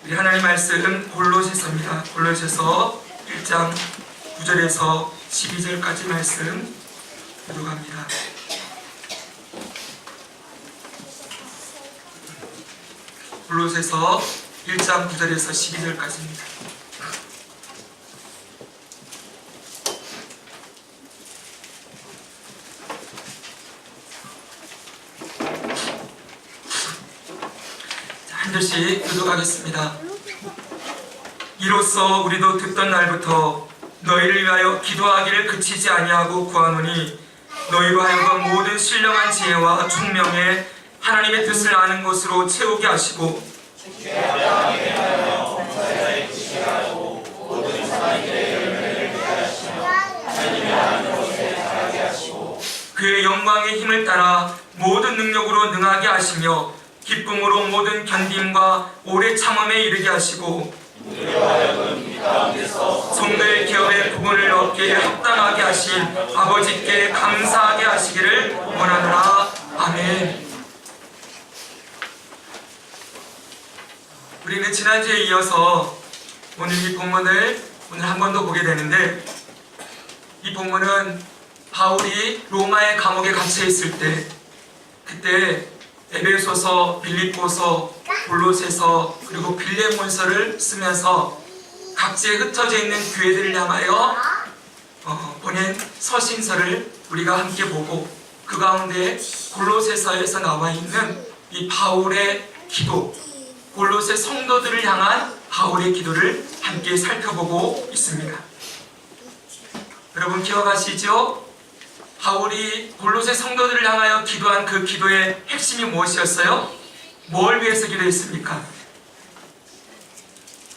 우리 하나님 말씀 골로새서입니다. 골로새서 1장 9절에서 12절까지 말씀 들어갑니다. 골로새서 1장 9절에서 12절까지입니다. 한 절씩 교독하겠습니다. 이로써 우리도 듣던 날부터 너희를 위하여 기도하기를 그치지 아니하고 구하노니 너희로 하여금 모든 신령한 지혜와 총명에 하나님의 뜻을 아는 것으로 채우게 하시고 그의 영광의 힘을 따라 모든 능력으로 능하게 하시며 기쁨으로 모든 견딤과 오래 참음에 이르게 하시고 성도의 기업의 부분을 얻게 합당하게 하신 아버지께 감사하게 하시기를 원하노라. 아멘. 우리는 지난주에 이어서 오늘 이 본문을 오늘 한 번 더 보게 되는데, 이 본문은 바울이 로마의 감옥에 갇혀 있을 때, 그때 에베소서, 빌립보서, 골로새서 그리고 빌레몬서를 쓰면서 각지에 흩어져 있는 교회들을 향하여 보낸 서신서를 우리가 함께 보고, 그 가운데 골로새서에서 나와 있는 이 바울의 기도, 골로새 성도들을 향한 바울의 기도를 함께 살펴보고 있습니다. 여러분 기억하시죠? 바울이 골로새 성도들을 향하여 기도한 그 기도의 핵심이 무엇이었어요? 뭘 위해서 기도했습니까?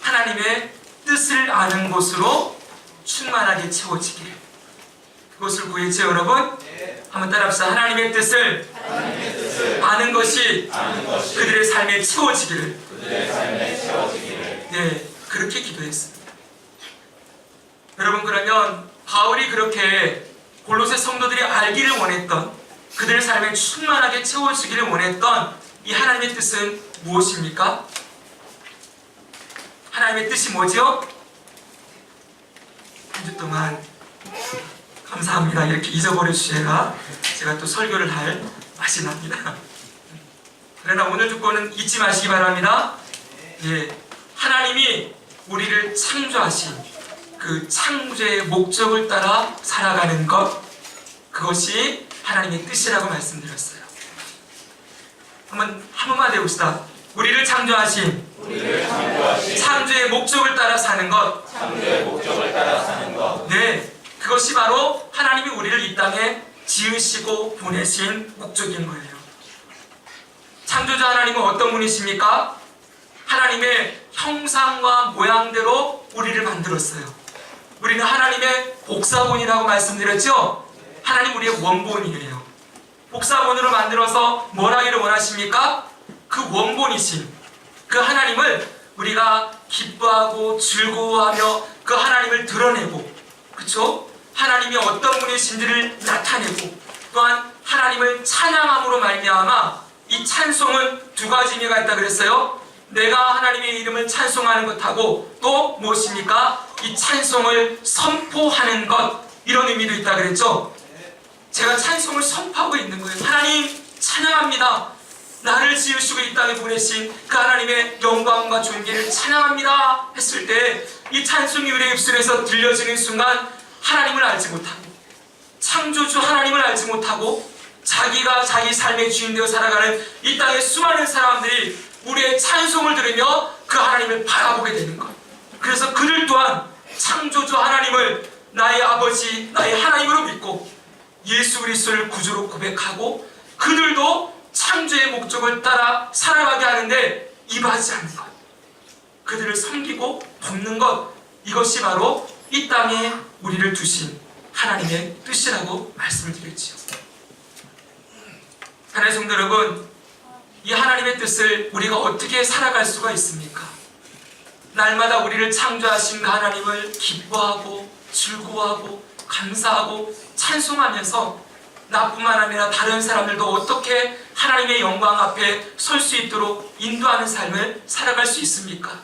하나님의 뜻을 아는 것으로 충만하게 채워지기를. 그것을 구했죠, 여러분? 한번 따라합시다. 하나님의 뜻을 아는 것이 그들의 삶에 채워지기를. 네, 그렇게 기도했습니다. 여러분, 그러면 바울이 그렇게 골로새 성도들이 알기를 원했던, 그들의 삶에 충만하게 채워지기를 원했던 이 하나님의 뜻은 무엇입니까? 하나님의 뜻이 뭐죠? 한 주 동안 감사합니다 이렇게 잊어버려 주셔야 제가 또 설교를 할 맛이 납니다. 그러나 오늘 듣고는 잊지 마시기 바랍니다. 예, 하나님이 우리를 창조하신 그 창조의 목적을 따라 살아가는 것, 그것이 하나님의 뜻이라고 말씀드렸어요. 한 번만 해봅시다. 우리를 창조하신 창조의 목적을 따라 사는 것. 네, 그것이 바로 하나님이 우리를 이 땅에 지으시고 보내신 목적인 거예요. 창조주 하나님은 어떤 분이십니까? 하나님의 형상과 모양대로 우리를 만들었어요. 우리는 하나님의 복사본이라고 말씀드렸죠? 하나님 우리의 원본이에요. 복사본으로 만들어서 뭘 하기를 원하십니까? 그 원본이신 그 하나님을 우리가 기뻐하고 즐거워하며 그 하나님을 드러내고, 그쵸? 하나님이 어떤 분이신지를 나타내고, 또한 하나님을 찬양함으로 말미암아 이 찬송은 두 가지 의미가 있다 그랬어요. 내가 하나님의 이름을 찬송하는 것하고 또 무엇입니까? 이 찬송을 선포하는 것, 이런 의미도 있다 그랬죠. 제가 찬송을 선포하고 있는 거예요. 하나님 찬양합니다. 나를 지으시고 이 땅에 보내신 그 하나님의 영광과 존귀를 찬양합니다 했을 때 이 찬송이 우리의 입술에서 들려지는 순간 하나님을 알지 못하고, 창조주 하나님을 알지 못하고, 자기가 자기 삶의 주인 되어 살아가는 이 땅의 수많은 사람들이 우리의 찬송을 들으며 그 하나님을 바라보게 되는 것. 그래서 그들 또한 창조주 하나님을 나의 아버지, 나의 하나님으로 믿고 예수 그리스도를 구주로 고백하고, 그들도 창조의 목적을 따라 살아가게 하는데 임하지 않는 것, 그들을 섬기고 돕는 것, 이것이 바로 이 땅에 우리를 두신 하나님의 뜻이라고 말씀을 드렸지요. 하나님의 성도 여러분, 이 하나님의 뜻을 우리가 어떻게 살아갈 수가 있습니까? 날마다 우리를 창조하신 그 하나님을 기뻐하고 즐거워하고 감사하고 찬송하면서 나뿐만 아니라 다른 사람들도 어떻게 하나님의 영광 앞에 설 수 있도록 인도하는 삶을 살아갈 수 있습니까?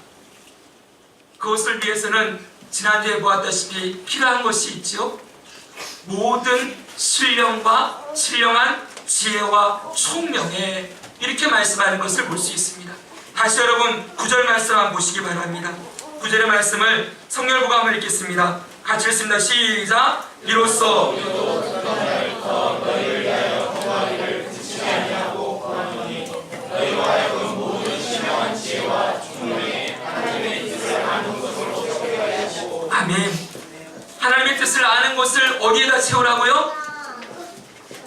그것을 위해서는 지난주에 보았다시피 필요한 것이 있죠. 모든 신령한 지혜와 총명에 이렇게 말씀하는 것을 볼 수 있습니다. 다시 여러분 9절 말씀 한번 보시기 바랍니다. 9절의 말씀을 성령보가 한번 읽겠습니다. 같이 읽습니다. 시작. 이로써 너희를 위하여 통하기를 그치지 아니하고 구하노니 너희와 하여금 모든 신령한 지혜와 총명에 하나님의 뜻을 아는 것을 어떻게 하시고. 아멘. 하나님의 뜻을 아는 것을 어디에다 채우라고요?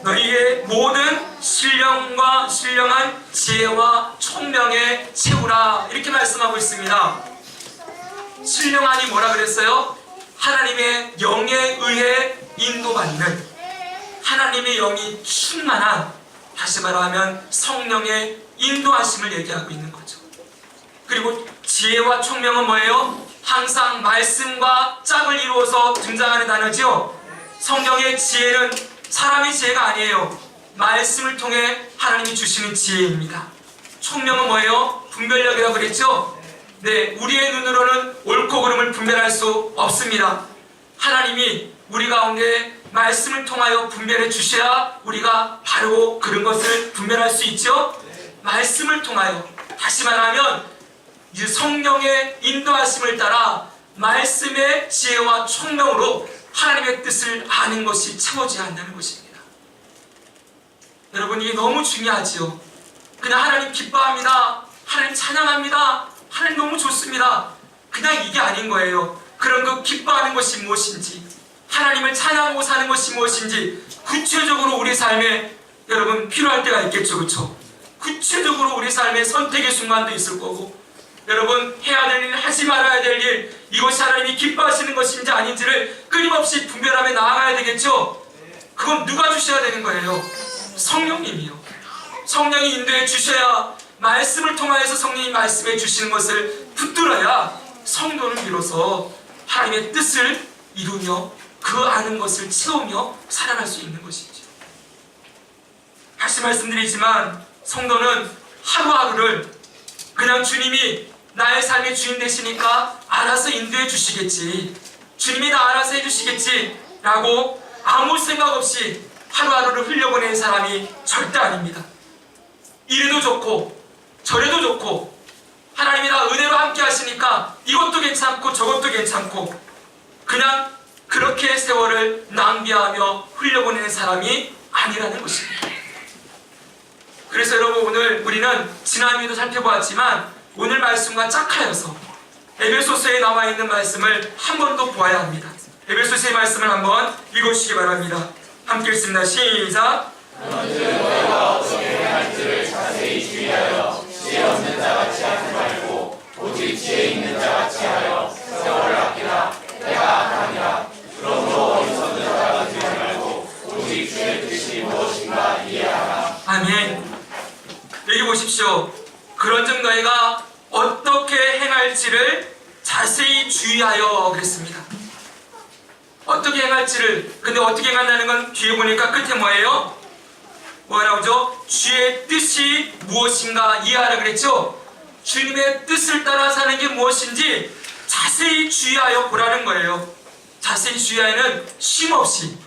너희의 모든 신령한 지혜와 총명에 채우라, 이렇게 말씀하고 있습니다. 신령하니 뭐라 그랬어요? 하나님의 영에 의해 인도받는, 하나님의 영이 충만한, 다시 말하면 성령의 인도하심을 얘기하고 있는 거죠. 그리고 지혜와 총명은 뭐예요? 항상 말씀과 짝을 이루어서 등장하는 단어지요. 성령의 지혜는 사람의 지혜가 아니에요. 말씀을 통해 하나님이 주시는 지혜입니다. 총명은 뭐예요? 분별력이라고 그랬죠? 네, 우리의 눈으로는 옳고 그름을 분별할 수 없습니다. 하나님이 우리 가운데 말씀을 통하여 분별해 주셔야 우리가 바르고 그른 것을 분별할 수 있죠? 말씀을 통하여, 다시 말하면 이 성령의 인도하심을 따라 말씀의 지혜와 총명으로 하나님의 뜻을 아는 것이 채워져야 한다는 것입니다. 여러분, 이게 너무 중요하지요. 그냥 하나님 기뻐합니다, 하나님 찬양합니다, 하나님 너무 좋습니다, 그냥 이게 아닌 거예요. 그런 그 기뻐하는 것이 무엇인지, 하나님을 찬양하고 사는 것이 무엇인지 구체적으로 우리 삶에 여러분 필요할 때가 있겠죠. 그렇죠? 구체적으로 우리 삶의 선택의 순간도 있을 거고, 여러분 해야 될 일, 하지 말아야 될 일, 이것이 하나님이 기뻐하시는 것인지 아닌지를 끊임없이 분별하며 나아가야 되겠죠. 그건 누가 주셔야 되는 거예요? 성령님이요. 성령이 인도해 주셔야, 말씀을 통하여서 성령이 말씀해 주시는 것을 붙들어야 성도는 비로소 하나님의 뜻을 이루며 그 아는 것을 채우며 살아갈 수 있는 것이죠. 다시 말씀드리지만 성도는 하루하루를 그냥 주님이 나의 삶의 주인 되시니까 알아서 인도해 주시겠지, 주님이 나 알아서 해주시겠지 라고 아무 생각 없이 하루하루를 흘려보내는 사람이 절대 아닙니다. 이래도 좋고 저래도 좋고, 하나님이 나 은혜로 함께 하시니까 이것도 괜찮고 저것도 괜찮고, 그냥 그렇게 세월을 낭비하며 흘려보내는 사람이 아니라는 것입니다. 그래서 여러분, 오늘 우리는 지난주에도 살펴보았지만 오늘 말씀과 짝하여서 에베소서에 나와 있는 말씀을 한 번 더 보아야 합니다. 에베소서의 말씀을 한번 읽어주시기 바랍니다. 함께 읽습니다. 시작. 너희가 어떻게 행할지를 자세히 주의하여 지혜 없는 자같이 하지 말고 오직 지혜 있는 자같이 하여 세월을 아끼라. 때가 악하니라. 그러므로 어리석은 자가 되지 말고 오직 주의 뜻이 무엇인가 이해하라. 아멘. 여기 보십시오. 그런즉 너희가 어떻게 행할지를 자세히 주의하여 그랬습니다. 어떻게 행할지를, 근데 어떻게 행한다는 건 뒤에 보니까 끝에 뭐예요? 뭐라고 하죠? 주의 뜻이 무엇인가 이해하라 그랬죠? 주님의 뜻을 따라 사는 게 무엇인지 자세히 주의하여 보라는 거예요. 자세히 주의하여는 쉼없이,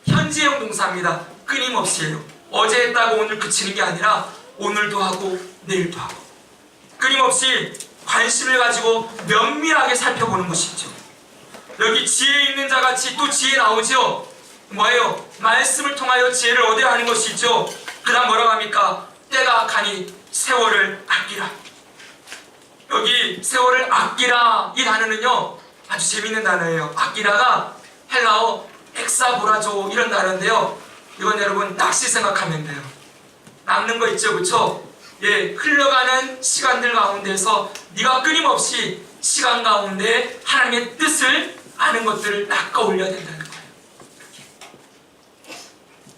현재형 동사입니다. 끊임없이예요. 어제 했다고 오늘 그치는 게 아니라 오늘도 하고 내일도 하고 끊임없이 관심을 가지고 면밀하게 살펴보는 것이죠. 여기 지혜 있는 자같이 또 지혜 나오죠. 뭐예요? 말씀을 통하여 지혜를 얻어야 하는 것이죠. 그 다음 뭐라고 합니까? 때가 악하니 세월을 아끼라. 여기 세월을 아끼라, 이 단어는요 아주 재밌는 단어예요. 아끼라가 헬라어 엑사보라조 이런 단어인데요, 이건 여러분 낚시 생각하면 돼요. 남는 거 있죠, 그쵸? 예, 흘러가는 시간들 가운데서 네가 끊임없이 시간 가운데 하나님의 뜻을 아는 것들을 낚아 올려야 된다는 거예요.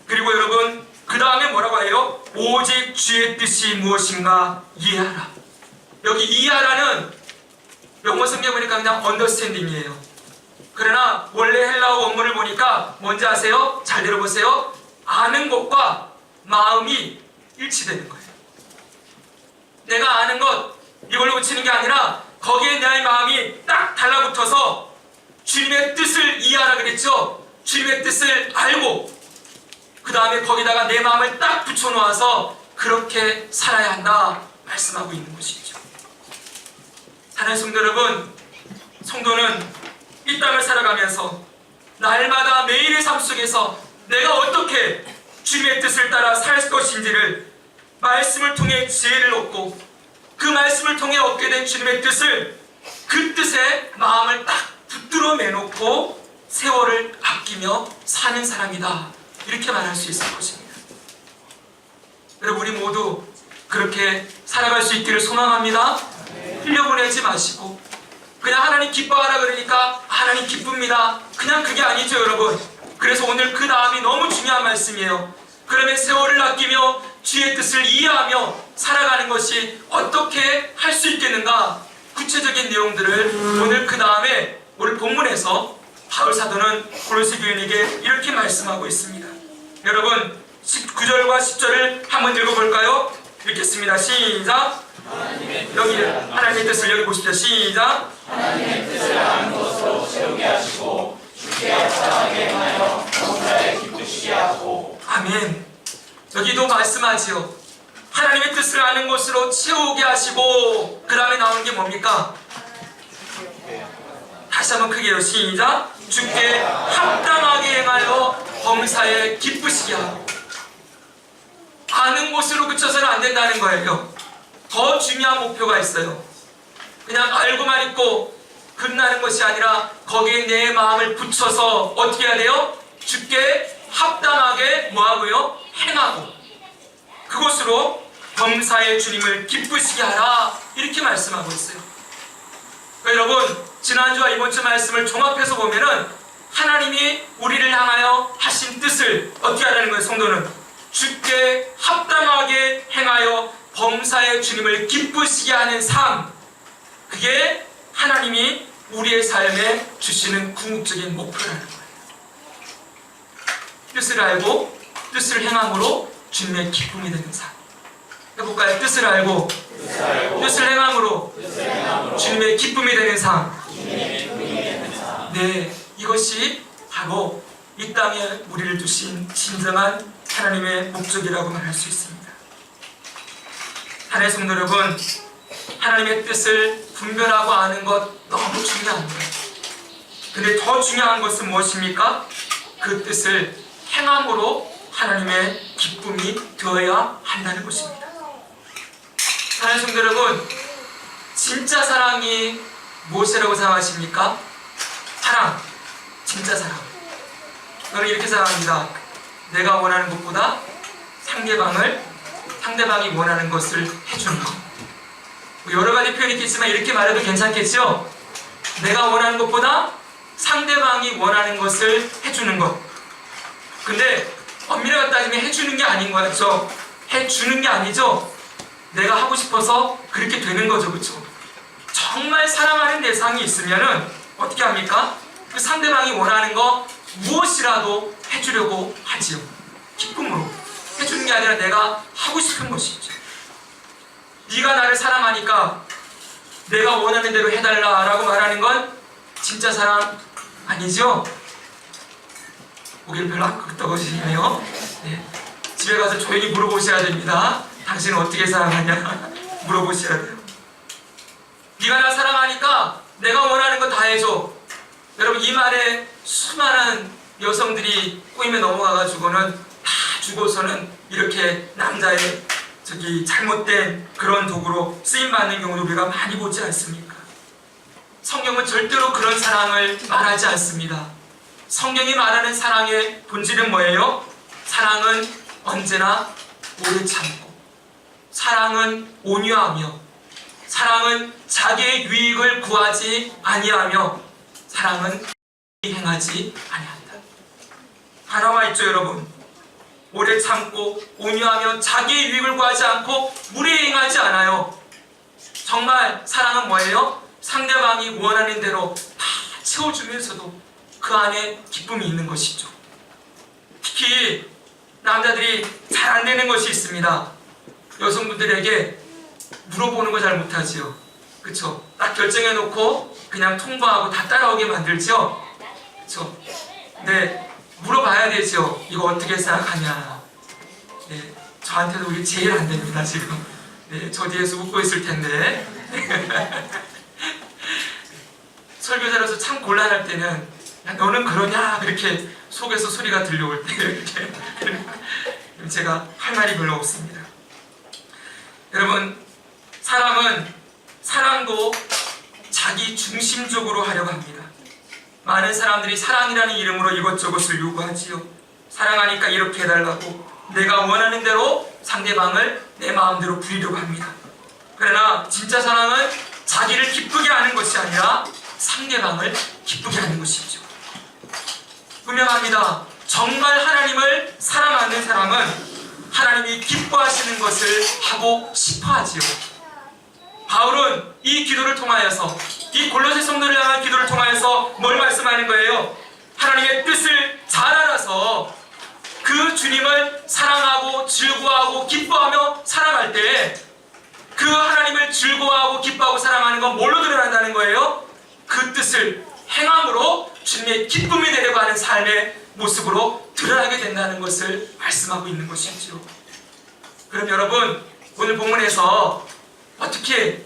그리고 여러분 그 다음에 뭐라고 해요? 오직 주의 뜻이 무엇인가 이해하라. 여기 이해하라는 영어 성경 보니까 그냥 understanding이에요. 그러나 원래 헬라어 원문을 보니까 뭔지 아세요? 잘 들어보세요. 아는 것과 마음이 일치되는 거예요. 내가 아는 것, 이걸로 그치는 게 아니라 거기에 내 마음이 딱 달라붙어서 주님의 뜻을 이해하라 그랬죠. 주님의 뜻을 알고 그 다음에 거기다가 내 마음을 딱 붙여놓아서 그렇게 살아야 한다 말씀하고 있는 것이죠. 사랑하는 성도 여러분, 성도는 이 땅을 살아가면서 날마다 매일의 삶 속에서 내가 어떻게 주님의 뜻을 따라 살 것인지를 말씀을 통해 지혜를 얻고 그 말씀을 통해 얻게 된 주님의 뜻을 그 뜻에 마음을 딱 붙들어 매놓고 세월을 아끼며 사는 사람이다 이렇게 말할 수 있을 것입니다. 여러분 우리 모두 그렇게 살아갈 수 있기를 소망합니다. 흘려보내지 마시고 그냥 하나님 기뻐하라 그러니까 하나님 기쁩니다. 그냥 그게 아니죠 여러분. 그래서 오늘 그 다음이 너무 중요한 말씀이에요. 그러면 세월을 아끼며 주의 뜻을 이해하며 살아가는 것이 어떻게 할 수 있겠는가 구체적인 내용들을 오늘 그 다음에 오늘 본문에서 바울 사도는 고린도 교인에게 이렇게 말씀하고 있습니다. 여러분 9절과 10절을 한번 읽어볼까요? 읽겠습니다. 시작. 여기 하나님의 뜻을 여기 보십시오. 시작. 하나님의 뜻을 아는 것으로 채우게 하시고 주께 합당하게 행하여 범사에 기쁘시게 하고. 아멘. 여기도 말씀하지요. 하나님의 뜻을 아는 것으로 채우게 하시고 그 다음에 나오는 게 뭡니까? 다시 한번 크게요. 시작. 주께 합당하게 행하여 범사에 기쁘시게 하고. 아는 곳으로 그쳐서는 안 된다는 거예요. 더 중요한 목표가 있어요. 그냥 알고만 있고 끝나는 것이 아니라 거기에 내 마음을 붙여서 어떻게 해야 돼요? 주께 합당하게 뭐하고요? 행하고 그것으로 범사의 주님을 기쁘시게 하라 이렇게 말씀하고 있어요. 그러니까 여러분 지난주와 이번주 말씀을 종합해서 보면은 하나님이 우리를 향하여 하신 뜻을 어떻게 하라는 거예요? 성도는 주께 합당하게 행하여 범사의 주님을 기쁘시게 하는 삶, 그게 하나님이 우리의 삶에 주시는 궁극적인 목표라는 거예요. 뜻을 알고 뜻을 행함으로 주님의 기쁨이 되는 삶. 해볼까요? 뜻을 알고 뜻을 행함으로 주님의 기쁨이 되는 삶. 네, 이것이 바로 이 땅에 우리를 두신 진정한 하나님의 목적이라고 말할 수 있습니다. 하나님의 성도 여러분, 하나님의 뜻을 분별하고 아는 것 너무 중요합니다. 근데 더 중요한 것은 무엇입니까? 그 뜻을 행함으로 하나님의 기쁨이 되어야 한다는 것입니다. 하나님의 성도 여러분, 진짜 사랑이 무엇이라고 생각하십니까? 사랑, 진짜 사랑. 저는 이렇게 생각합니다. 내가 원하는 것보다 상대방이 원하는 것을 해주는 것. 여러 가지 표현이 있겠지만 이렇게 말해도 괜찮겠죠? 내가 원하는 것보다 상대방이 원하는 것을 해주는 것. 근데 엄밀하게 따지면 해주는 게 아닌 거죠. 해주는 게 아니죠. 내가 하고 싶어서 그렇게 되는 거죠. 그렇죠? 정말 사랑하는 대상이 있으면은 어떻게 합니까? 그 상대방이 원하는 거 무엇이라도 해주려고 하지요. 기쁨으로. 해주는 게 아니라 내가 하고 싶은 것이죠. 네가 나를 사랑하니까 내가 원하는 대로 해달라 라고 말하는 건 진짜 사랑 아니죠? 고개를 별로 안 끄덕거리시네요. 네. 집에 가서 조용히 물어보셔야 됩니다. 당신은 어떻게 사랑하냐? 물어보셔야 돼요. 네가 나 사랑하니까 내가 원하는 거 다 해줘. 여러분 이 말에 수많은 여성들이 꼬임에 넘어가가지고는 다 주고서는 이렇게 남자의 잘못된 그런 도구로 쓰임받는 경우도 우리가 많이 보지 않습니까? 성경은 절대로 그런 사랑을 말하지 않습니다. 성경이 말하는 사랑의 본질은 뭐예요? 사랑은 언제나 오래 참고, 사랑은 온유하며, 사랑은 자기의 유익을 구하지 아니하며, 사랑은 행하지 아니한다. 다 나와 있죠 여러분? 오래 참고 온유하며 자기의 유익을 구하지 않고 무례행하지 않아요. 정말 사랑은 뭐예요? 상대방이 원하는 대로 다 채워주면서도 그 안에 기쁨이 있는 것이죠. 특히 남자들이 잘 안 되는 것이 있습니다. 여성분들에게 물어보는 거 잘 못하지요. 그쵸? 딱 결정해놓고 그냥 통보하고 다 따라오게 만들죠? 그쵸? 네, 물어봐야 되죠. 이거 어떻게 생각하냐. 네, 저한테도 그게 제일 안 됩니다, 지금. 네, 저 뒤에서 웃고 있을 텐데. 설교자로서 참 곤란할 때는, 야, 너는 그러냐? 그렇게 속에서 소리가 들려올 때, 이렇게. 제가 할 말이 별로 없습니다. 여러분, 사람은 사랑도 자기 중심적으로 하려고 합니다. 많은 사람들이 사랑이라는 이름으로 이것저것을 요구하지요. 사랑하니까 이렇게 해달라고 내가 원하는 대로 상대방을 내 마음대로 부리려고 합니다. 그러나 진짜 사랑은 자기를 기쁘게 하는 것이 아니라 상대방을 기쁘게 하는 것이죠. 분명합니다. 정말 하나님을 사랑하는 사람은 하나님이 기뻐하시는 것을 하고 싶어 하지요. 바울은 이 기도를 통하여서, 이 골로새 성도를 향한 기도를 통하여서 뭘 말씀하는 거예요? 하나님의 뜻을 잘 알아서 그 주님을 사랑하고 즐거워하고 기뻐하며 살아갈 때 그 하나님을 즐거워하고 기뻐하고 사랑하는 건 뭘로 드러난다는 거예요? 그 뜻을 행함으로 주님의 기쁨이 되려고 하는 삶의 모습으로 드러나게 된다는 것을 말씀하고 있는 것이죠. 그럼 여러분, 오늘 본문에서 어떻게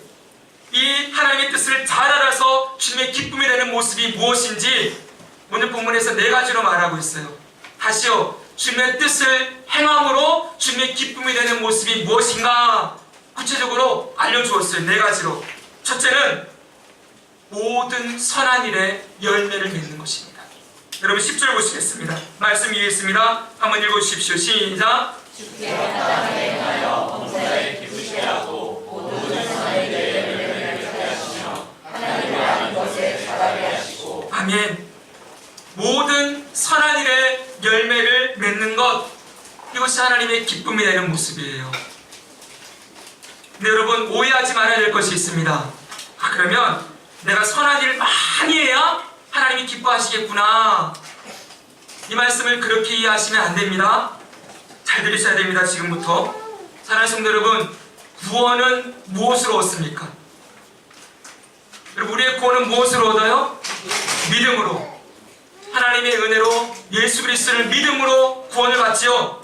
이 하나님의 뜻을 잘 알아서 주님의 기쁨이 되는 모습이 무엇인지 오늘 본문에서 4가지로 말하고 있어요. 다시요. 주님의 뜻을 행함으로 주님의 기쁨이 되는 모습이 무엇인가 구체적으로 알려주었어요. 4가지로. 첫째는 모든 선한 일에 열매를 맺는 것입니다. 여러분 10절 보시겠습니다. 말씀 위에 있습니다. 한번 읽어주십시오. 시작. 주께 합당하게 행하여 범사에 기쁘시게 하고 모든 선한 일에 열매를 맺게 하시며 하나님을 아는 것에 자라게 하시고. 아멘. 모든 선한 일에 열매를 맺는 것, 이것이 하나님의 기쁨이 되는 모습이에요. 근데 여러분, 오해하지 말아야 될 것이 있습니다. 그러면 내가 선한 일을 많이 해야 하나님이 기뻐하시겠구나. 이 말씀을 그렇게 이해하시면 안 됩니다. 잘 들으셔야 됩니다. 지금부터. 사랑하는 성도 여러분, 구원은 무엇으로 얻습니까? 여러분, 우리의 구원은 무엇으로 얻어요? 믿음으로. 하나님의 은혜로 예수 그리스도를 믿음으로 구원을 받지요.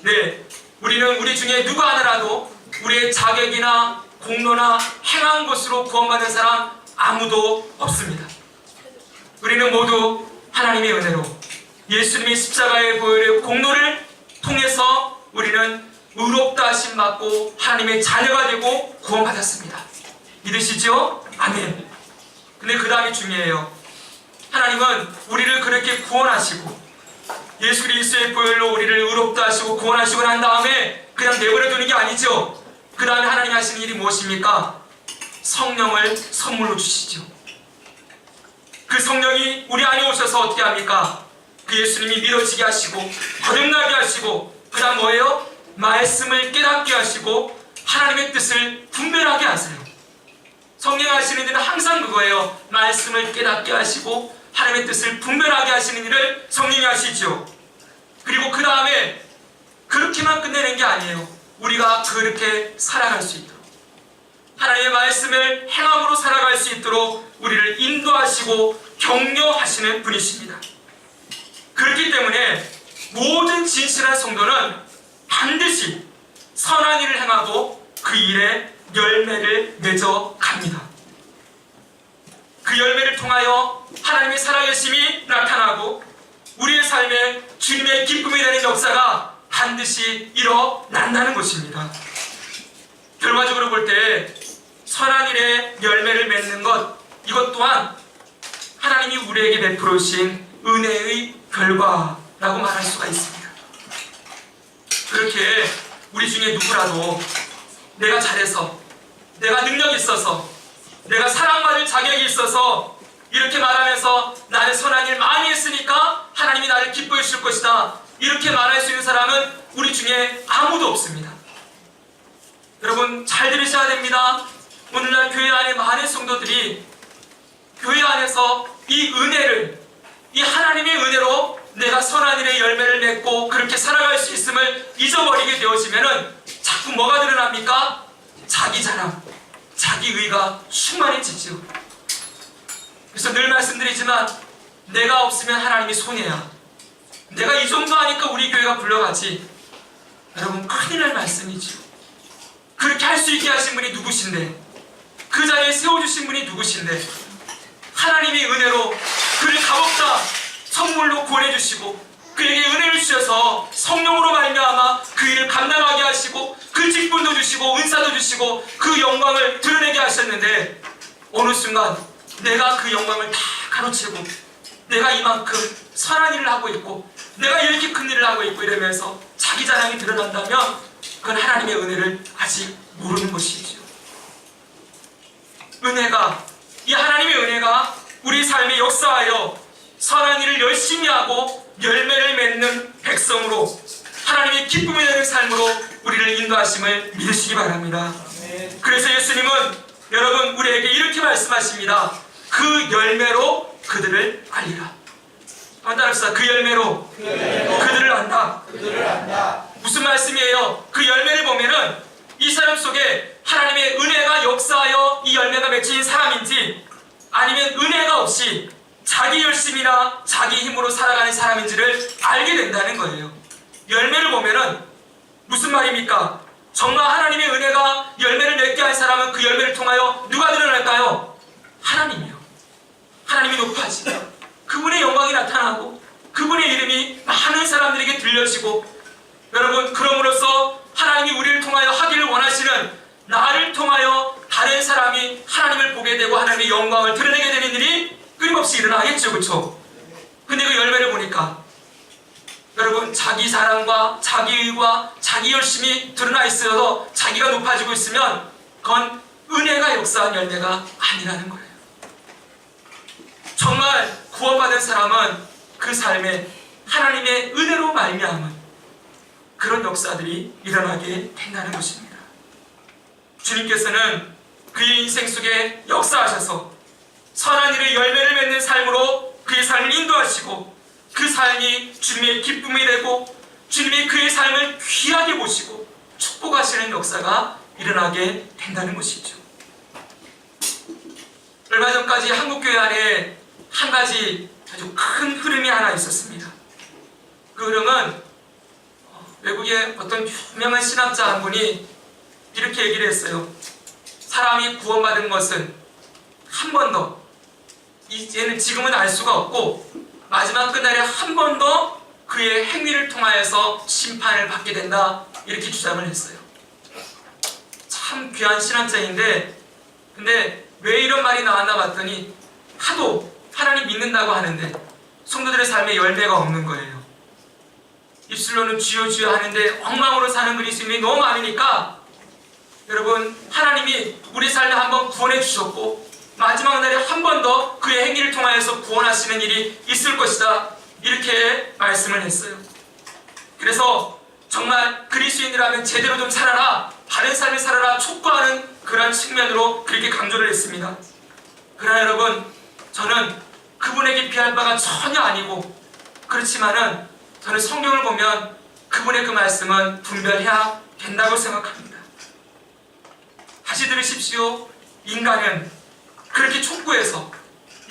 네, 우리는 우리 중에 누구 하나라도 우리의 자격이나 공로나 행한 것으로 구원받은 사람 아무도 없습니다. 우리는 모두 하나님의 은혜로 예수님이 십자가의 보혈의 공로를 통해서 우리는 의롭다 하심 받고 하나님의 자녀가 되고 구원받았습니다. 믿으시죠? 아멘. 근데 그 다음이 중요해요. 하나님은 우리를 그렇게 구원하시고 예수 그리스도의 보혈로 우리를 의롭다 하시고 구원하시고 난 다음에 그냥 내버려 두는 게 아니죠. 그 다음에 하나님 하시는 일이 무엇입니까? 성령을 선물로 주시죠. 그 성령이 우리 안에 오셔서 어떻게 합니까? 그 예수님이 믿어지게 하시고 거듭나게 하시고 그 다음 뭐예요? 말씀을 깨닫게 하시고 하나님의 뜻을 분별하게 하세요. 성령 하시는 일은 항상 그거예요. 말씀을 깨닫게 하시고 하나님의 뜻을 분별하게 하시는 일을 성령이 하시죠. 그리고 그 다음에 그렇게만 끝내는 게 아니에요. 우리가 그렇게 살아갈 수 있도록 하나님의 말씀을 행함으로 살아갈 수 있도록 우리를 인도하시고 격려하시는 분이십니다. 그렇기 때문에 모든 진실한 성도는 반드시 선한 일을 행하고 그 일에 열매를 맺어 갑니다. 그 열매를 통하여 하나님의 살아계심이 나타나고 우리의 삶에 주님의 기쁨이 되는 역사가 반드시 일어난다는 것입니다. 결과적으로 볼 때 선한 일에 열매를 맺는 것, 이것 또한 하나님이 우리에게 베풀어 주신 은혜의 결과라고 말할 수가 있습니다. 그렇게 우리 중에 누구라도 내가 잘해서, 내가 능력이 있어서, 내가 사랑받을 자격이 있어서 이렇게 말하면서 나는 선한 일 많이 했으니까 하나님이 나를 기뻐해 주실 것이다, 이렇게 말할 수 있는 사람은 우리 중에 아무도 없습니다. 여러분 잘 들으셔야 됩니다. 오늘날 교회 안에 많은 성도들이 교회 안에서 이 은혜를, 이 하나님의 은혜로 내가 선한 일의 열매를 맺고 그렇게 살아갈 수 있음을 잊어버리게 되어지면은 자꾸 뭐가 드러납니까? 자기 자랑, 자기 의가 충만해지죠. 그래서 늘 말씀드리지만 내가 없으면 하나님이 손해야. 내가 이 정도 하니까 우리 교회가 굴러가지. 여러분 큰일 날 말씀이죠. 그렇게 할 수 있게 하신 분이 누구신데, 그 자리에 세워주신 분이 누구신데, 하나님의 은혜로 그를 값없다 선물로 구원해주시고 그에게 은혜를 주셔서 성령으로 말미암아 그 일을 감당하게 하시고 그 직분도 주시고 은사도 주시고 그 영광을 드러내게 하셨는데, 어느 순간 내가 그 영광을 다 가로채고 내가 이만큼 선한 일을 하고 있고 내가 이렇게 큰 일을 하고 있고 이러면서 자기 자랑이 드러난다면 그건 하나님의 은혜를 아직 모르는 것이죠. 이 하나님의 은혜가 우리 삶에 역사하여 선한 일을 열심히 하고 열매를 맺는 백성으로 하나님의 기쁨이 되는 삶으로 우리를 인도하심을 믿으시기 바랍니다. 그래서 예수님은 여러분 우리에게 이렇게 말씀하십니다. 그 열매로 그들을 알리라. 한번 따라합시다. 그 열매로 그들을 안다. 무슨 말씀이에요? 그 열매를 보면은 이 사람 속에 하나님의 은혜가 역사하여 이 열매가 맺힌 사람인지 아니면 은혜가 없이 자기 열심이나 자기 힘으로 살아가는 사람인지를 알게 된다는 거예요. 열매를 보면은 무슨 말입니까? 정말 하나님의 은혜가 열매를 맺게 한 사람은 그 열매를 통하여 누가 드러날까요? 하나님이요. 하나님이 높아지고 그분의 영광이 나타나고 그분의 이름이 많은 사람들에게 들려지고, 여러분 그럼으로써 하나님이 우리를 통하여 하기를 원하시는 나를 통하여 다른 사람이 하나님을 보게 되고 하나님의 영광을 드러내게 되는 일이 끊임없이 일어나겠죠. 그렇죠? 근데 그 열매를 보니까 여러분 자기 사랑과 자기 의와 자기 열심이 드러나 있어도 자기가 높아지고 있으면 그건 은혜가 역사한 열매가 아니라는 거예요. 정말 구원받은 사람은 그 삶에 하나님의 은혜로 말미암은 그런 역사들이 일어나게 된다는 것입니다. 주님께서는 그의 인생 속에 역사하셔서 선한 일의 열매를 맺는 삶으로 그의 삶을 인도하시고 그 삶이 주님의 기쁨이 되고 주님이 그의 삶을 귀하게 보시고 축복하시는 역사가 일어나게 된다는 것이죠. 얼마 전까지 한국교회 안에 한 가지 아주 큰 흐름이 하나 있었습니다. 그 흐름은 외국의 어떤 유명한 신학자 한 분이 이렇게 얘기를 했어요. 사람이 구원받은 것은 한 번 더, 이제는 지금은 알 수가 없고 마지막 그날에 한 번 더 그의 행위를 통하여서 심판을 받게 된다, 이렇게 주장을 했어요. 참 귀한 신학자인데, 근데 왜 이런 말이 나왔나 봤더니 하도 하나님 믿는다고 하는데 성도들의 삶에 열매가 없는 거예요. 입술로는 주여 주여 하는데 엉망으로 사는 그리스도인이 너무 많으니까, 여러분 하나님이 우리 삶에 한번 구원해 주셨고 마지막 날에 한 번 더 그의 행위를 통하여서 구원하시는 일이 있을 것이다, 이렇게 말씀을 했어요. 그래서 정말 그리스도인이라면 제대로 좀 살아라, 바른 삶을 살아라 촉구하는 그런 측면으로 그렇게 강조를 했습니다. 그러나 여러분 저는 그분에게 비할 바가 전혀 아니고, 그렇지만은 저는 성경을 보면 그분의 그 말씀은 분별해야 된다고 생각합니다. 다시 들으십시오. 인간은 그렇게 촉구해서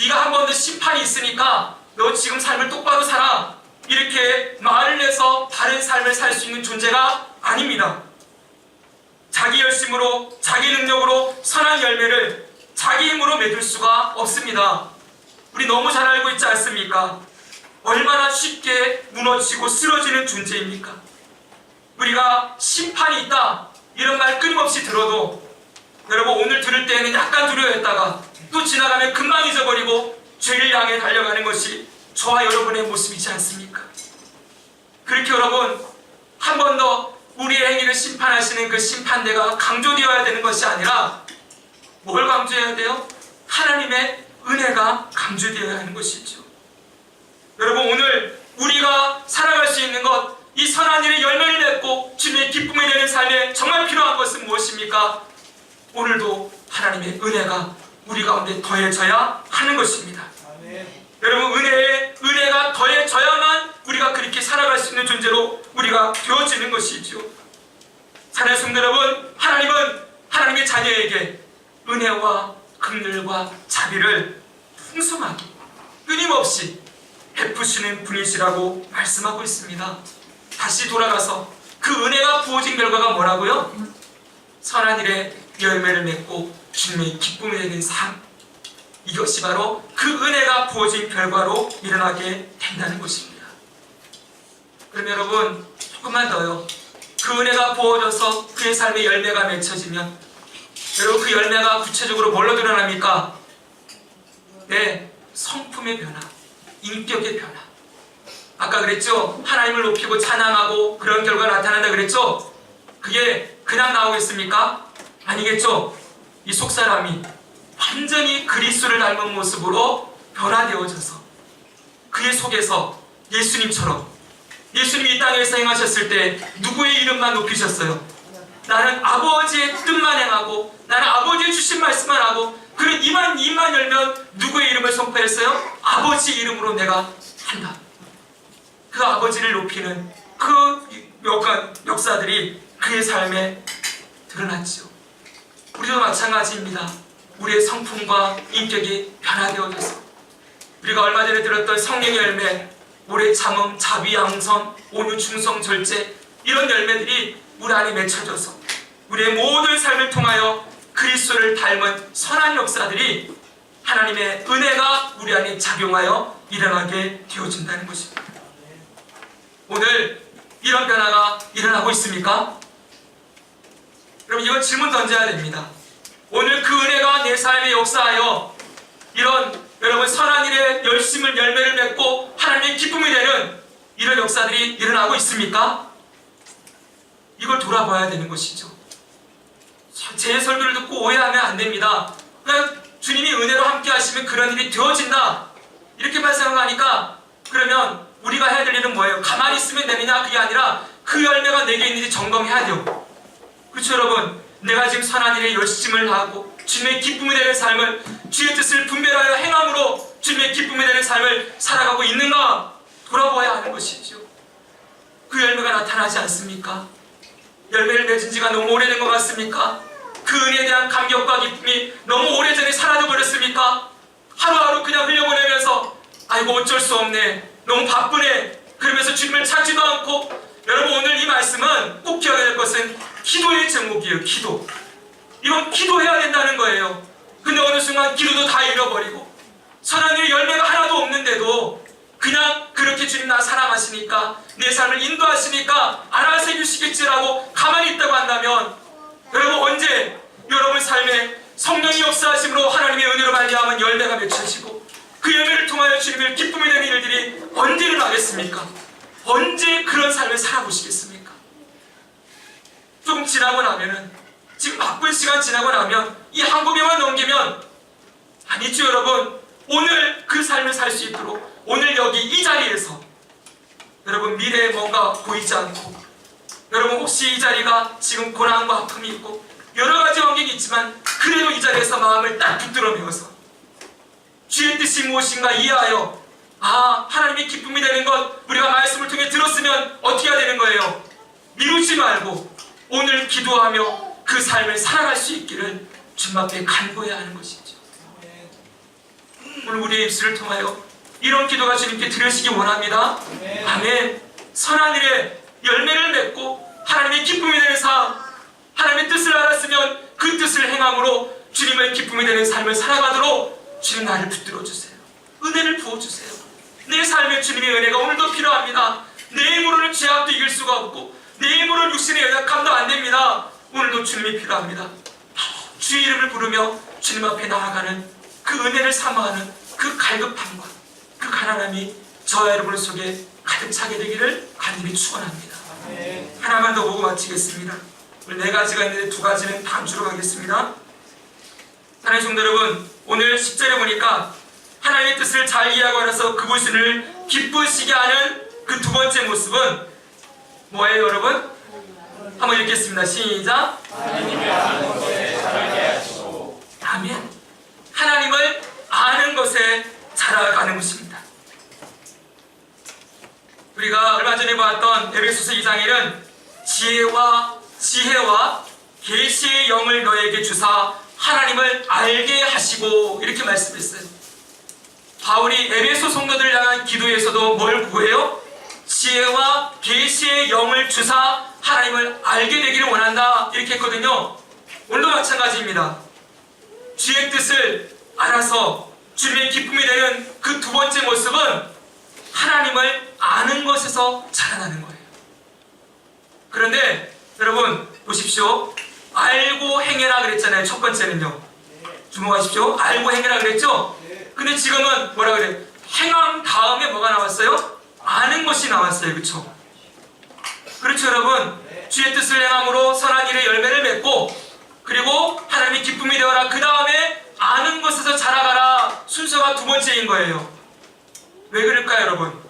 네가 한 번 더 심판이 있으니까 너 지금 삶을 똑바로 살아, 이렇게 말을 해서 다른 삶을 살 수 있는 존재가 아닙니다. 자기 열심으로 자기 능력으로 선한 열매를 자기 힘으로 맺을 수가 없습니다. 우리 너무 잘 알고 있지 않습니까? 얼마나 쉽게 무너지고 쓰러지는 존재입니까? 우리가 심판이 있다 이런 말 끊임없이 들어도 여러분 오늘 들을 때에는 약간 두려워했다가 또 지나가면 금방 잊어버리고 죄를 향해 달려가는 것이 저와 여러분의 모습이지 않습니까? 그렇게 여러분 한 번 더 우리의 행위를 심판하시는 그 심판대가 강조되어야 되는 것이 아니라 뭘 강조해야 돼요? 하나님의 은혜가 강조되어야 하는 것이죠. 여러분 오늘 우리가 살아갈 수 있는 것, 이 선한 일의 열매를 맺고 주님의 기쁨이 되는 삶에 정말 필요한 것은 무엇입니까? 오늘도 하나님의 은혜가 우리 가운데 더해져야 하는 것입니다. 아멘. 여러분 은혜가 더해져야만 우리가 그렇게 살아갈 수 있는 존재로 우리가 되어지는 것이죠. 사랑하는 성도 여러분, 하나님은 하나님의 자녀에게 은혜와 긍휼과 자비를 풍성하게 끊임없이 베푸시는 분이시라고 말씀하고 있습니다. 다시 돌아가서 그 은혜가 부어진 결과가 뭐라고요? 선한 일에 열매를 맺고 주님의 기쁨이 되는 삶. 이것이 바로 그 은혜가 부어진 결과로 일어나게 된다는 것입니다. 그럼 여러분 조금만 더요. 그 은혜가 부어져서 그의 삶에 열매가 맺혀지면 여러분 그 열매가 구체적으로 뭘로 드러납니까? 네, 성품의 변화, 인격의 변화. 아까 그랬죠? 하나님을 높이고 찬양하고 그런 결과가 나타난다 그랬죠? 그게 그냥 나오겠습니까? 아니겠죠? 이 속사람이 완전히 그리스도를 닮은 모습으로 변화되어져서 그의 속에서 예수님처럼, 예수님이 이 땅에서 행하셨을 때 누구의 이름만 높이셨어요? 나는 아버지의 뜻만 행하고 나는 아버지의 주신 말씀만 하고 그는 입만 열면 누구의 이름을 선포했어요? 아버지 이름으로 내가 한다. 그 아버지를 높이는 그 역사들이 그의 삶에 드러났죠. 우리도 마찬가지입니다. 우리의 성품과 인격이 변화되어져서 우리가 얼마 전에 들었던 성령의 열매, 오래 참음, 자비, 양선, 온유, 충성, 절제, 이런 열매들이 우리 안에 맺혀져서 우리의 모든 삶을 통하여 그리스도를 닮은 선한 역사들이 하나님의 은혜가 우리 안에 작용하여 일어나게 되어진다는 것입니다. 오늘 이런 변화가 일어나고 있습니까? 여러분 이건 질문 던져야 됩니다. 오늘 그 은혜가 내 삶에 역사하여 이런 여러분 선한 일에 열매를 맺고 하나님의 기쁨이 되는 이런 역사들이 일어나고 있습니까? 이걸 돌아봐야 되는 것이죠. 제 설교를 듣고 오해하면 안 됩니다. 그냥 주님이 은혜로 함께 하시면 그런 일이 되어진다 이렇게만 생각하니까 그러면 우리가 해야 될 일은 뭐예요? 가만히 있으면 되느냐? 그게 아니라 그 열매가 내게 있는지 점검해야 돼요. 그렇죠 여러분? 내가 지금 선한 일에 열심을 하고 주님의 기쁨이 되는 삶을 주의 뜻을 분별하여 행함으로 주님의 기쁨이 되는 삶을 살아가고 있는가 돌아보아야 하는 것이죠. 그 열매가 나타나지 않습니까? 열매를 맺은 지가 너무 오래된 것 같습니까? 그 은혜에 대한 감격과 기쁨이 너무 오래전에 사라져 버렸습니까? 하루하루 그냥 흘려보내면서 아이고 어쩔 수 없네, 너무 바쁘네, 그러면서 주님을 찾지도 않고. 여러분 오늘 이 말씀은 꼭 기억해야 될 것은 기도의 제목이에요. 기도. 이건 기도해야 된다는 거예요. 근데 어느 순간 기도도 다 잃어버리고 선한 일의 열매가 하나도 없는데도 그냥 그렇게 주님 나 사랑하시니까 내 삶을 인도하시니까 알아서 해주시겠지라고 가만히 있다고 한다면 여러분 언제 여러분 삶에 성령이 역사하심으로 하나님의 은혜로 말미암은 열매가 맺혀지고 그 열매를 통하여 주님의 기쁨이 되는 일들이 언제 일어나겠습니까? 언제 그런 삶을 살아보시겠습니까? 조금 지나고 나면은 지금 바쁜 시간 지나고 나면 이 한 고비만 넘기면 아니죠 여러분. 오늘 그 삶을 살 수 있도록 오늘 여기 이 자리에서 여러분 미래에 뭔가 보이지 않고 여러분 혹시 이 자리가 지금 고난과 아픔이 있고 여러 가지 환경이 있지만 그래도 이 자리에서 마음을 딱 붙들어 메워서 주의 뜻이 무엇인가 이해하여 하나님의 기쁨이 되는 것 우리가 말씀을 통해 들었으면 어떻게 해야 되는 거예요? 미루지 말고 오늘 기도하며 그 삶을 살아갈 수 있기를 주님 앞에 간구해야 하는 것이죠. 오늘 우리의 입술을 통하여 이런 기도가 주님께 드려지기 원합니다. 아멘. 선한 일에 열매를 맺고 하나님의 기쁨이 되는 삶, 하나님의 뜻을 알았으면 그 뜻을 행함으로 주님의 기쁨이 되는 삶을 살아가도록 주님 나를 붙들어 주세요. 은혜를 부어주세요. 내 삶에 주님의 은혜가 오늘도 필요합니다. 내 힘으로는 죄악도 이길 수가 없고 내 힘으로는 육신의 연약함도 안 됩니다. 오늘도 주님이 필요합니다. 주의 이름을 부르며 주님 앞에 나아가는 그 은혜를 사모하는 그 갈급함과 그 가난함이 저와 여러분 속에 가득 차게 되기를 간절히 축원합니다. 하나만 더 보고 마치겠습니다. 오늘 4가지가 있는데 2가지는 다음 주로 가겠습니다. 사랑하는 성도 여러분, 오늘 10절에 보니까 하나님의 뜻을 잘 이해하고 알아서 그분을 기쁘시게 하는 그 2번째 모습은 뭐예요 여러분? 한번 읽겠습니다. 시작. 하나님을 아는 것에 자라게 하시고. 아멘. 하나님을 아는 것에 자라가는 것입니다. 우리가 얼마 전에 봤던 에베소서 2장 1은 지혜와 계시의 영을 너에게 주사 하나님을 알게 하시고 이렇게 말씀했어요. 바울이 에베소 성도들을 향한 기도에서도 뭘 구해요? 지혜와 계시의 영을 주사 하나님을 알게 되기를 원한다 이렇게 했거든요. 오늘도 마찬가지입니다. 주의 뜻을 알아서 주님의 기쁨이 되는 그 두 번째 모습은 하나님을 아는 것에서 자라나는 거예요. 그런데 여러분 보십시오. 알고 행해라 그랬잖아요. 첫 번째는요. 주목하십시오. 알고 행해라 그랬죠? 근데 지금은 뭐라 그래요? 행함 다음에 뭐가 나왔어요? 아는 것이 나왔어요. 그렇죠? 그렇죠 여러분? 주의 뜻을 행함으로 선한 일의 열매를 맺고 그리고 하나님의 기쁨이 되어라. 그 다음에 아는 것에서 자라가라. 순서가 두 번째인 거예요. 왜 그럴까요 여러분?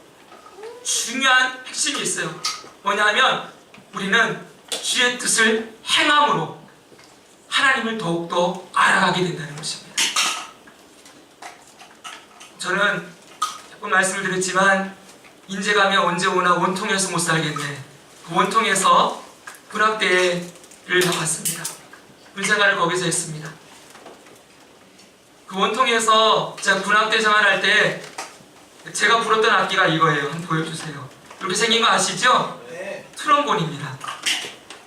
중요한 핵심이 있어요. 뭐냐면 우리는 주의 뜻을 행함으로 하나님을 더욱더 알아가게 된다는 것입니다. 저는 자꾸 말씀을 드렸지만 인제감이 언제 오나 원통에서 못 살겠네. 그 원통에서 군악대를 나왔습니다. 군생활을 거기서 했습니다. 그 원통에서 제가 군악대 생활할 때 제가 불었던 악기가 이거예요. 한번 보여주세요. 이렇게 생긴 거 아시죠? 트럼본입니다.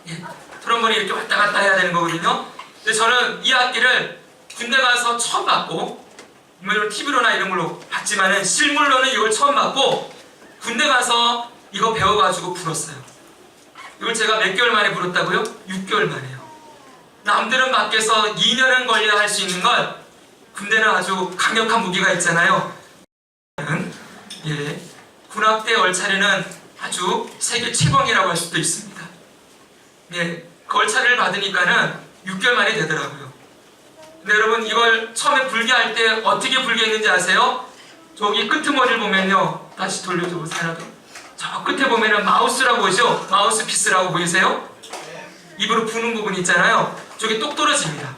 예, 트럼본이 이렇게 왔다 갔다 해야 되는 거거든요. 근데 저는 이 악기를 군대 가서 처음 봤고 물론 TV로나 이런 걸로 봤지만은 실물로는 이걸 처음 봤고 군대 가서 이거 배워가지고 불었어요. 이걸 제가 몇 개월 만에 불었다고요? 6개월 만에요. 남들은 밖에서 2년은 걸려야 할 수 있는 걸 군대는 아주 강력한 무기가 있잖아요. 예, 군악대 얼차례는 아주 세계 최강이라고 할 수도 있습니다. 예, 그 얼차례를 받으니까는 6개월 만에 되더라고요. 근데 여러분 이걸 처음에 불게 할 때 어떻게 불게 했는지 아세요? 저기 끄트머리를 보면요. 다시 돌려줘 보세요. 저 끝에 보면은 마우스라고 보이죠? 마우스 피스라고 보이세요? 입으로 부는 부분 있잖아요. 저게 똑 떨어집니다.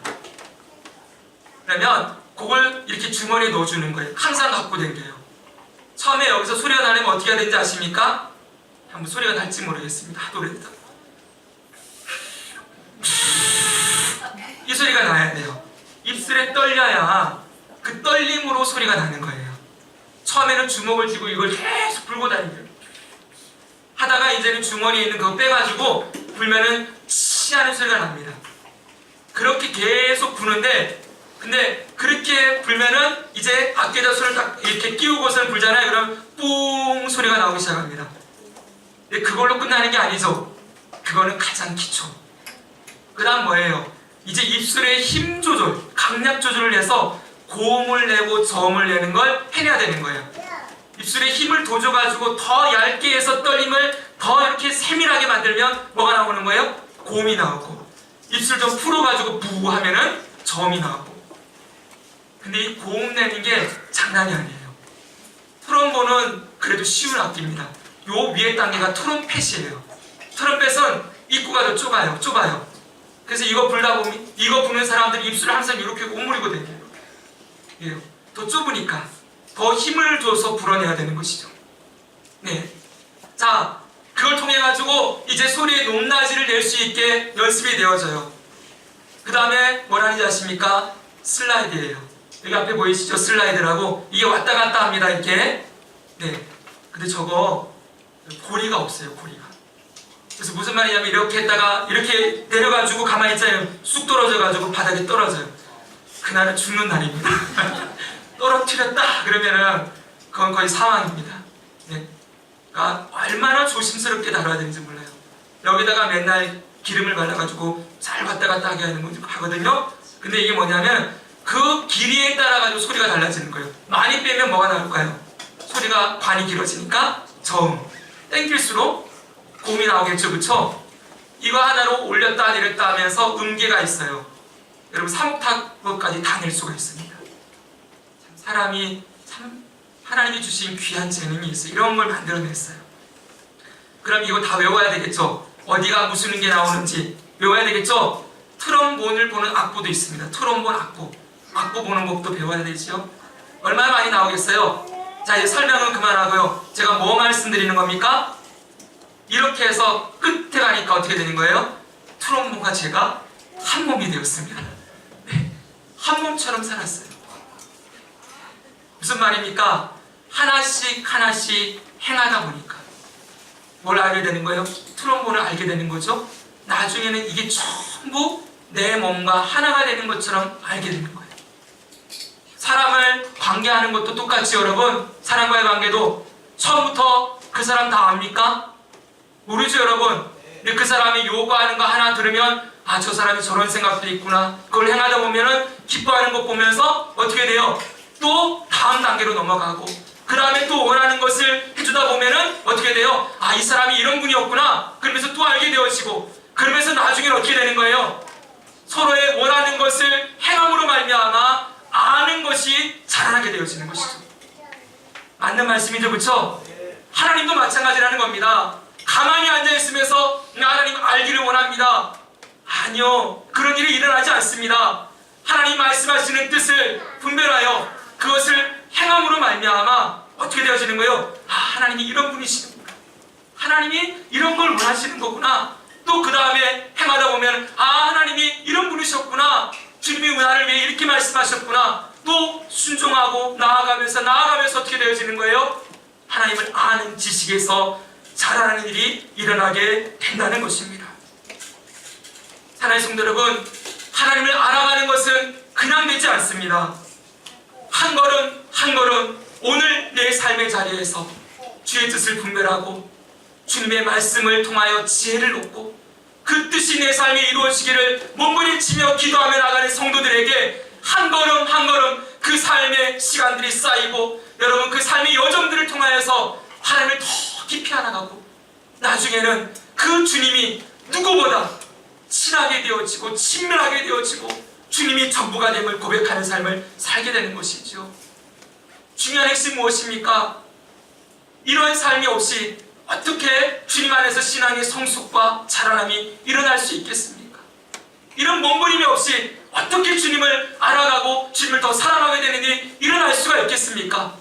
그러면 그걸 이렇게 주머니에 넣어주는 거예요. 항상 갖고 다녀요. 처음에 여기서 소리가 나려면 어떻게 해야 되는지 아십니까? 한번 소리가 날지 모르겠습니다. 하도 오래됐다. 이 소리가 나야 돼요. 입술에 떨려야 그 떨림으로 소리가 나는 거예요. 처음에는 주먹을 쥐고 이걸 계속 불고 다니고요. 하다가 이제는 주머니에 있는 그거 빼가지고 불면은 치 하는 소리가 납니다. 그렇게 계속 부는데 근데 그렇게 불면은 이제 악기에다 손을 딱 이렇게 끼우고서 불잖아요. 그럼 뿡 소리가 나오기 시작합니다. 근데 그걸로 끝나는 게 아니죠. 그거는 가장 기초. 그 다음 뭐예요? 이제 입술의 힘 조절, 강약 조절을 해서 고음을 내고 저음을 내는 걸 해내야 되는 거예요. 입술에 힘을 둬줘가지고 더 얇게 해서 떨림을 더 이렇게 세밀하게 만들면 뭐가 나오는 거예요? 고음이 나오고 입술 좀 풀어가지고 부 하면은 저음이 나오고. 근데 이 고음 내는 게 장난이 아니에요. 트럼본은 그래도 쉬운 악기입니다. 요 위에 단계가 트럼펫이에요. 트럼펫은 입구가 더 좁아요. 그래서 이거 불다 보면 이거 부는 사람들이 입술을 항상 이렇게 오므리고 다녀요. 예, 더 좁으니까 더 힘을 줘서 불어내야 되는 것이죠. 네, 자 그걸 통해 가지고 이제 소리의 높낮이를 낼 수 있게 연습이 되어져요. 그 다음에 뭐라는지 아십니까? 슬라이드예요. 여기 앞에 보이시죠? 슬라이드라고. 이게 왔다 갔다 합니다. 이렇게. 네. 근데 저거 고리가 없어요. 고리가. 그래서 무슨 말이냐면 이렇게 했다가 이렇게 내려가지고 가만히 있잖아요. 쑥 떨어져가지고 바닥에 떨어져요. 그날은 죽는 날입니다. 떨어뜨렸다 그러면은 그건 거의 사망입니다. 네. 그러니까 얼마나 조심스럽게 다뤄야 되는지 몰라요. 여기다가 맨날 기름을 발라가지고 잘 왔다 갔다 하게 하거든요. 근데 이게 뭐냐면 그 길이에 따라 가지고 소리가 달라지는 거예요. 많이 빼면 뭐가 나올까요? 소리가 관이 길어지니까 저음. 땡길수록 고음이 나오겠죠, 그쵸? 이거 하나로 올렸다 내렸다 하면서 음계가 있어요. 여러분 3옥타브까지 다 낼 수가 있습니다. 참 사람이 참 하나님이 주신 귀한 재능이 있어요. 이런 걸 만들어냈어요. 그럼 이거 다 외워야 되겠죠? 어디가 무슨 게 나오는지 외워야 되겠죠? 트럼본을 보는 악보도 있습니다. 트럼본 악보. 악보 보는 법도 배워야 되지요. 얼마나 많이 나오겠어요? 자, 이제 설명은 그만하고요. 제가 뭐 말씀드리는 겁니까? 이렇게 해서 끝에 가니까 어떻게 되는 거예요? 트럼본과 제가 한 몸이 되었습니다. 네. 한 몸처럼 살았어요. 무슨 말입니까? 하나씩 하나씩 행하다 보니까 뭘 알게 되는 거예요? 트럼본을 알게 되는 거죠. 나중에는 이게 전부 내 몸과 하나가 되는 것처럼 알게 되는 거예요. 사람을 관계하는 것도 똑같이 여러분, 사람과의 관계도 처음부터 그 사람 다 압니까? 모르죠 여러분. 근데 그 사람이 요구하는 거 하나 들으면 아, 저 사람이 저런 생각도 있구나. 그걸 행하다 보면은 기뻐하는 것 보면서 어떻게 돼요? 또 다음 단계로 넘어가고 그 다음에 또 원하는 것을 해주다 보면은 어떻게 돼요? 아, 이 사람이 이런 분이었구나. 그러면서 또 알게 되어지고 그러면서 나중에는 어떻게 되는 거예요? 서로의 원하는 것을 행함으로 말미암아 아는 것이 자라나게 되어지는 것이죠. 맞는 말씀이죠, 그렇죠? 하나님도 마찬가지라는 겁니다. 가만히 앉아있으면서 하나님 알기를 원합니다. 아니요, 그런 일이 일어나지 않습니다. 하나님 말씀하시는 뜻을 분별하여 그것을 행함으로 말미암아 어떻게 되어지는 거예요? 아, 하나님이 이런 분이시구나. 하나님이 이런 걸 원하시는 거구나. 또 그 다음에 행하다 보면 아, 하나님이 이런 분이셨구나. 주님이 나를 위해 이렇게 말씀하셨구나. 또 순종하고 나아가면서 어떻게 되어지는 거예요? 하나님을 아는 지식에서 자라나는 일이 일어나게 된다는 것입니다. 사랑하는 성도 여러분, 하나님을 알아가는 것은 그냥 되지 않습니다. 한 걸음 한 걸음 오늘 내 삶의 자리에서 주의 뜻을 분별하고 주님의 말씀을 통하여 지혜를 얻고 그 뜻이 내 삶에 이루어지기를 몸부림치며 기도하며 나가는 성도들에게 한 걸음 한 걸음 그 삶의 시간들이 쌓이고 여러분 그 삶의 여정들을 통하여서 하나님을 더 깊이 알아가고 나중에는 그 주님이 누구보다 친하게 되어지고 친밀하게 되어지고 주님이 전부가 됨을 고백하는 삶을 살게 되는 것이죠. 중요한 핵심 무엇입니까? 이러한 삶이 없이 어떻게 주님 안에서 신앙의 성숙과 자라남이 일어날 수 있겠습니까? 이런 몸부림이 없이 어떻게 주님을 알아가고 주님을 더 사랑하게 되는 일이 일어날 수가 있겠습니까?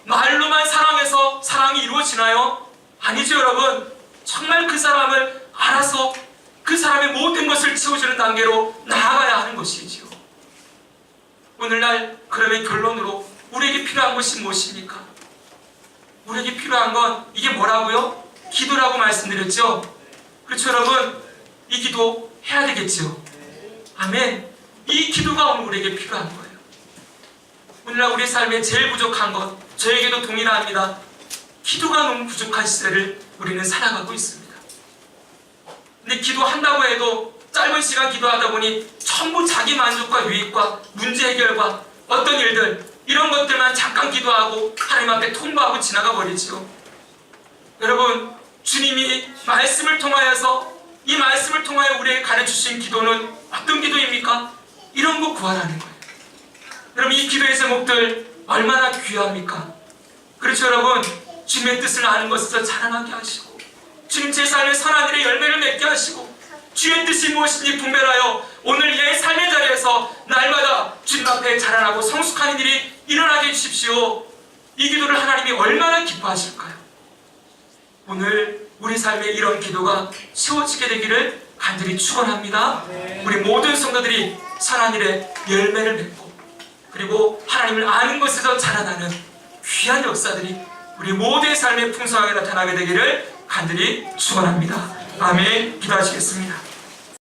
말로만 사랑해서 사랑이 이루어지나요? 아니죠 여러분. 정말 그 사람을 알아서 그 사람의 모든 것을 채워주는 단계로 나아가야 하는 것이지요. 오늘날 그러면 결론으로 우리에게 필요한 것이 무엇입니까? 우리에게 필요한 건 이게 뭐라고요? 기도라고 말씀드렸죠? 그렇죠 여러분? 이 기도 해야 되겠죠? 아멘. 이 기도가 오늘 우리에게 필요한 거예요. 오늘날 우리 삶에 제일 부족한 것, 저에게도 동일합니다. 기도가 너무 부족한 시대를 우리는 살아가고 있습니다. 근데 기도한다고 해도 짧은 시간 기도하다 보니 전부 자기 만족과 유익과 문제 해결과 어떤 일들 이런 것들만 잠깐 기도하고 하나님 앞에 통보하고 지나가 버리지요. 여러분, 주님이 말씀을 통하여서 이 말씀을 통하여 우리에게 가르쳐주신 기도는 어떤 기도입니까? 이런 거 구하라는 거예요. 여러분, 이 기도의 제목들 얼마나 귀합니까? 그렇죠 여러분? 주님의 뜻을 아는 것에서 자라나게 하시고 주님 제 삶의 선한 일에 열매를 맺게 하시고 주의 뜻이 무엇인지 분별하여 오늘 내 삶의 자리에서 날마다 주님 앞에 자라나고 성숙하는 일이 일어나게 해주십시오. 이 기도를 하나님이 얼마나 기뻐하실까요? 오늘 우리 삶에 이런 기도가 세워지게 되기를 간절히 축원합니다. 우리 모든 성도들이 선한 일에 열매를 맺고 그리고 하나님을 아는 것에서 자라나는 귀한 역사들이 우리 모두의 삶에 풍성하게 나타나게 되기를 간절히 축원합니다. 아멘. 기도하시겠습니다.